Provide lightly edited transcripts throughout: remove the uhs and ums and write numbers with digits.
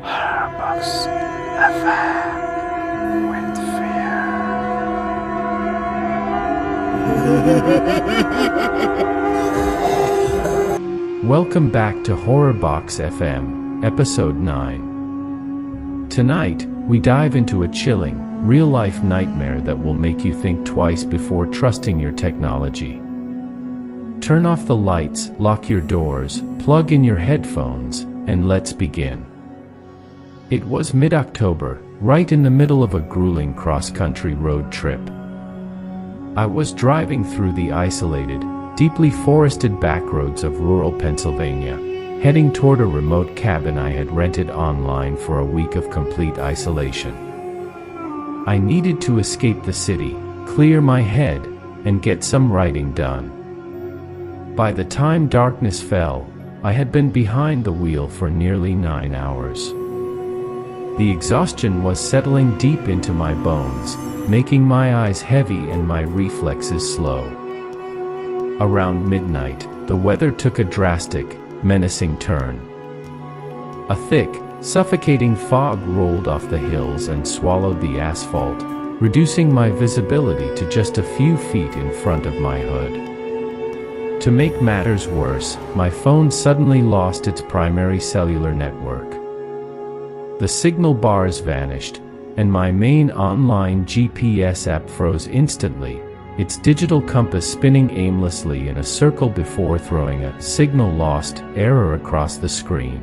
Box FM with fear. Welcome back to Horror Box FM, Episode 9. Tonight, we dive into a chilling, real-life nightmare that will make you think twice before trusting your technology. Turn off the lights, lock your doors, plug in your headphones, and let's begin. It was mid-October, right in the middle of a grueling cross-country road trip. I was driving through the isolated, deeply forested backroads of rural Pennsylvania, heading toward a remote cabin I had rented online for a week of complete isolation. I needed to escape the city, clear my head, and get some writing done. By the time darkness fell, I had been behind the wheel for nearly 9 hours. The exhaustion was settling deep into my bones, making my eyes heavy and my reflexes slow. Around midnight, the weather took a drastic, menacing turn. A thick, suffocating fog rolled off the hills and swallowed the asphalt, reducing my visibility to just a few feet in front of my hood. To make matters worse, my phone suddenly lost its primary cellular network. The signal bars vanished, and my main online GPS app froze instantly, its digital compass spinning aimlessly in a circle before throwing a "signal lost" error across the screen.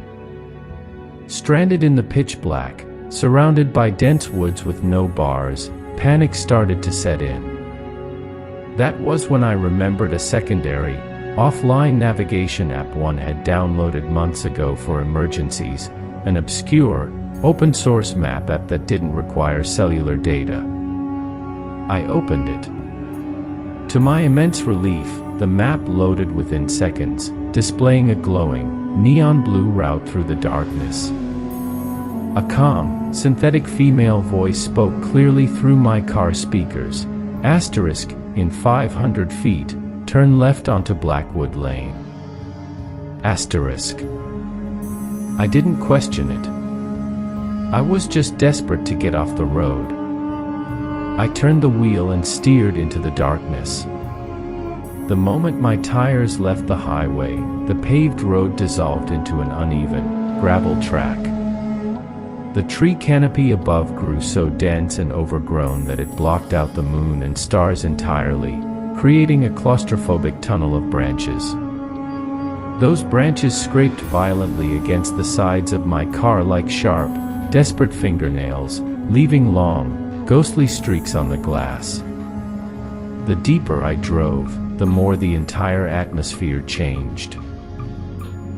Stranded in the pitch black, surrounded by dense woods with no bars, panic started to set in. That was when I remembered a secondary, offline navigation app one had downloaded months ago for emergencies, an obscure, open-source map app that didn't require cellular data. I opened it. To my immense relief, the map loaded within seconds, displaying a glowing, neon blue route through the darkness. A calm, synthetic female voice spoke clearly through my car speakers. Asterisk, in 500 feet, turn left onto Blackwood Lane. Asterisk. I didn't question it. I was just desperate to get off the road. I turned the wheel and steered into the darkness. The moment my tires left the highway, the paved road dissolved into an uneven, gravel track. The tree canopy above grew so dense and overgrown that it blocked out the moon and stars entirely, creating a claustrophobic tunnel of branches. Those branches scraped violently against the sides of my car like sharp, desperate fingernails, leaving long, ghostly streaks on the glass. The deeper I drove, the more the entire atmosphere changed.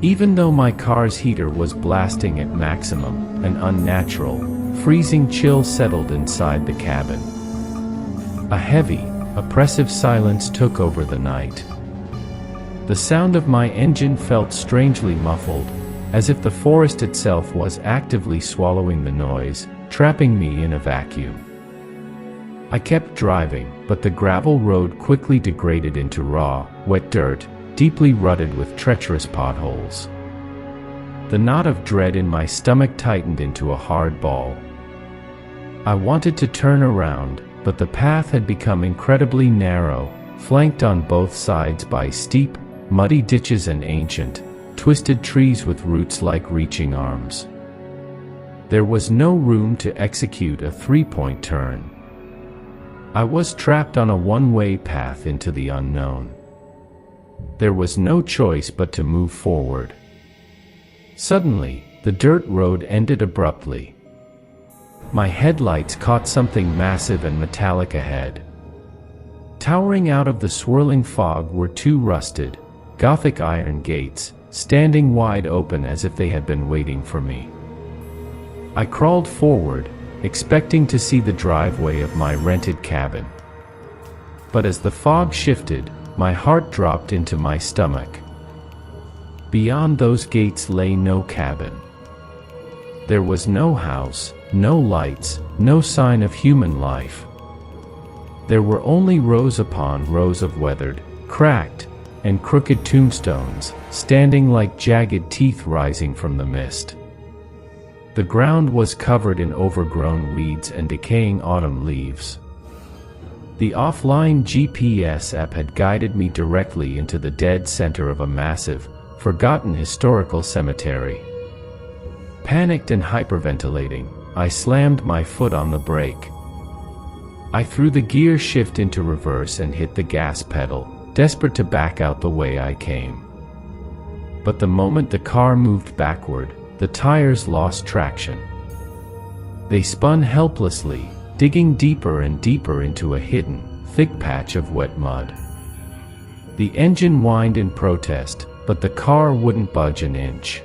Even though my car's heater was blasting at maximum, an unnatural, freezing chill settled inside the cabin. A heavy, oppressive silence took over the night. The sound of my engine felt strangely muffled, as if the forest itself was actively swallowing the noise, trapping me in a vacuum. I kept driving, but the gravel road quickly degraded into raw, wet dirt, deeply rutted with treacherous potholes. The knot of dread in my stomach tightened into a hard ball. I wanted to turn around, but the path had become incredibly narrow, flanked on both sides by steep, muddy ditches and ancient, twisted trees with roots like reaching arms. There was no room to execute a three-point turn. I was trapped on a one-way path into the unknown. There was no choice but to move forward. Suddenly, the dirt road ended abruptly. My headlights caught something massive and metallic ahead. Towering out of the swirling fog were two rusted, Gothic iron gates, standing wide open as if they had been waiting for me. I crawled forward, expecting to see the driveway of my rented cabin. But as the fog shifted, my heart dropped into my stomach. Beyond those gates lay no cabin. There was no house, no lights, no sign of human life. There were only rows upon rows of weathered, cracked, and crooked tombstones, standing like jagged teeth rising from the mist. The ground was covered in overgrown weeds and decaying autumn leaves. The offline GPS app had guided me directly into the dead center of a massive, forgotten historical cemetery. Panicked and hyperventilating, I slammed my foot on the brake. I threw the gear shift into reverse and hit the gas pedal, desperate to back out the way I came. But the moment the car moved backward, the tires lost traction. They spun helplessly, digging deeper and deeper into a hidden, thick patch of wet mud. The engine whined in protest, but the car wouldn't budge an inch.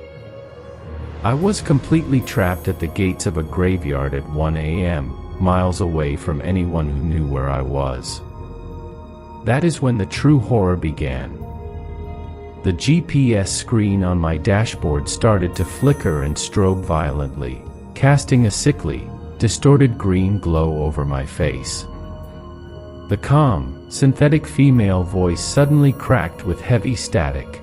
I was completely trapped at the gates of a graveyard at 1 a.m., miles away from anyone who knew where I was. That is when the true horror began. The GPS screen on my dashboard started to flicker and strobe violently, casting a sickly, distorted green glow over my face. The calm, synthetic female voice suddenly cracked with heavy static.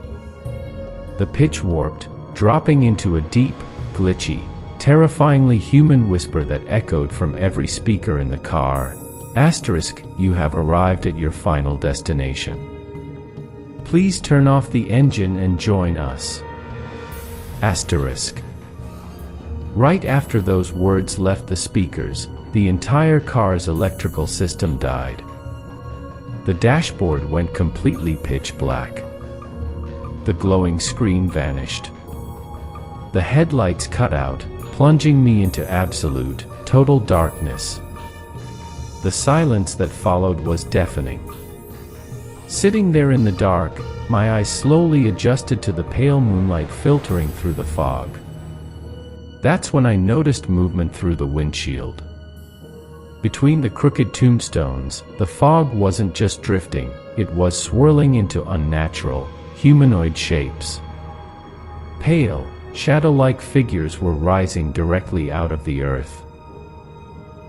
The pitch warped, dropping into a deep, glitchy, terrifyingly human whisper that echoed from every speaker in the car. Asterisk, you have arrived at your final destination. Please turn off the engine and join us. Asterisk. Right after those words left the speakers, the entire car's electrical system died. The dashboard went completely pitch black. The glowing screen vanished. The headlights cut out, plunging me into absolute, total darkness. The silence that followed was deafening. Sitting there in the dark, my eyes slowly adjusted to the pale moonlight filtering through the fog. That's when I noticed movement through the windshield. Between the crooked tombstones, the fog wasn't just drifting, it was swirling into unnatural, humanoid shapes. Pale, shadow-like figures were rising directly out of the earth.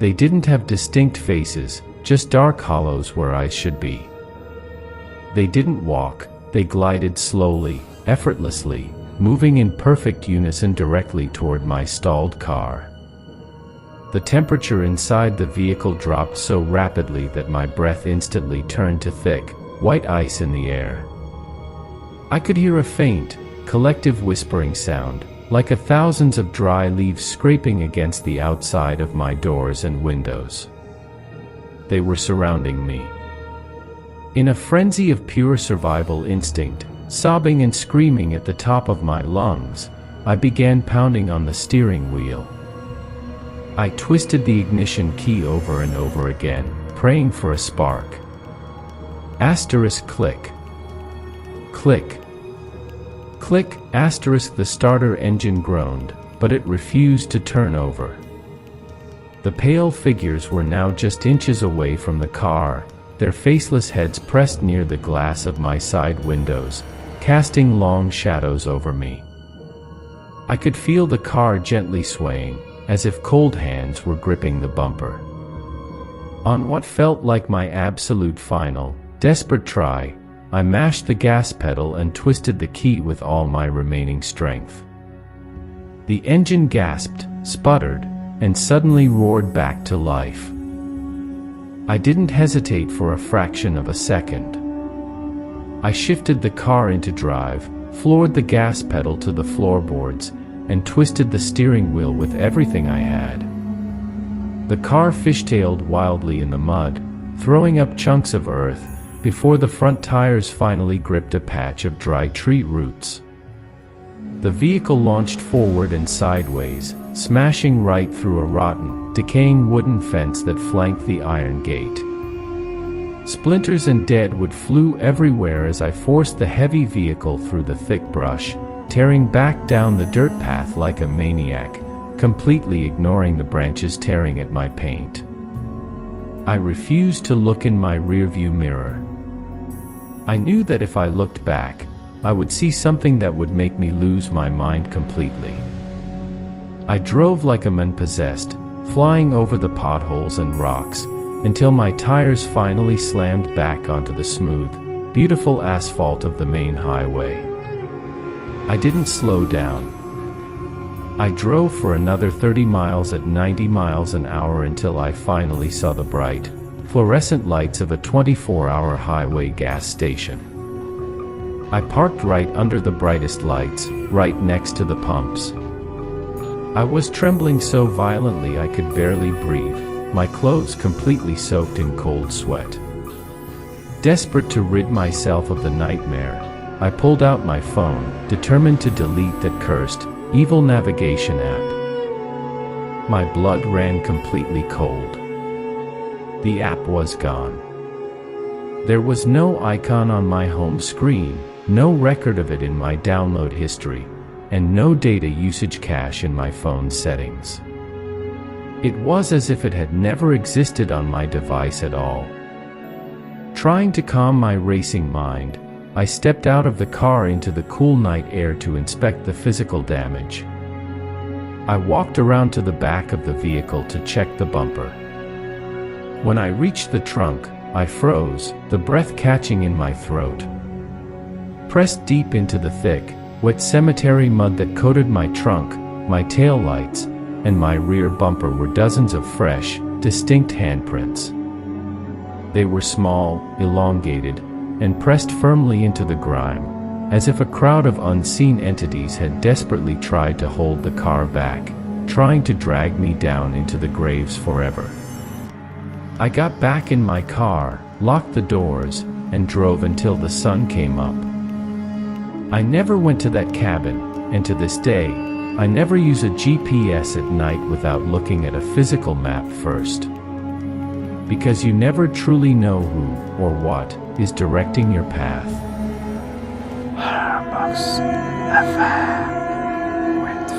They didn't have distinct faces, just dark hollows where eyes should be. They didn't walk, they glided slowly, effortlessly, moving in perfect unison directly toward my stalled car. The temperature inside the vehicle dropped so rapidly that my breath instantly turned to thick, white ice in the air. I could hear a faint, collective whispering sound, like thousands of dry leaves scraping against the outside of my doors and windows. They were surrounding me. In a frenzy of pure survival instinct, sobbing and screaming at the top of my lungs, I began pounding on the steering wheel. I twisted the ignition key over and over again, praying for a spark. Asterisk click. Click. Click, asterisk. The starter engine groaned, but it refused to turn over. The pale figures were now just inches away from the car, their faceless heads pressed near the glass of my side windows, casting long shadows over me. I could feel the car gently swaying, as if cold hands were gripping the bumper. On what felt like my absolute final, desperate try, I mashed the gas pedal and twisted the key with all my remaining strength. The engine gasped, sputtered, and suddenly roared back to life. I didn't hesitate for a fraction of a second. I shifted the car into drive, floored the gas pedal to the floorboards, and twisted the steering wheel with everything I had. The car fishtailed wildly in the mud, throwing up chunks of earth, before the front tires finally gripped a patch of dry tree roots. The vehicle launched forward and sideways, smashing right through a rotten, decaying wooden fence that flanked the iron gate. Splinters and deadwood flew everywhere as I forced the heavy vehicle through the thick brush, tearing back down the dirt path like a maniac, completely ignoring the branches tearing at my paint. I refused to look in my rearview mirror. I knew that if I looked back, I would see something that would make me lose my mind completely. I drove like a man possessed, flying over the potholes and rocks, until my tires finally slammed back onto the smooth, beautiful asphalt of the main highway. I didn't slow down. I drove for another 30 miles at 90 miles an hour until I finally saw the bright, fluorescent lights of a 24-hour highway gas station. I parked right under the brightest lights, right next to the pumps. I was trembling so violently I could barely breathe, my clothes completely soaked in cold sweat. Desperate to rid myself of the nightmare, I pulled out my phone, determined to delete that cursed, evil navigation app. My blood ran completely cold. The app was gone. There was no icon on my home screen, no record of it in my download history, and no data usage cache in my phone settings. It was as if it had never existed on my device at all. Trying to calm my racing mind, I stepped out of the car into the cool night air to inspect the physical damage. I walked around to the back of the vehicle to check the bumper. When I reached the trunk, I froze, the breath catching in my throat. Pressed deep into the thick, wet cemetery mud that coated my trunk, my tail lights, and my rear bumper were dozens of fresh, distinct handprints. They were small, elongated, and pressed firmly into the grime, as if a crowd of unseen entities had desperately tried to hold the car back, trying to drag me down into the graves forever. I got back in my car, locked the doors, and drove until the sun came up. I never went to that cabin, and to this day, I never use a GPS at night without looking at a physical map first. Because you never truly know who or what is directing your path. Box FM with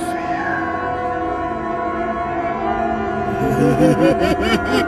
fear.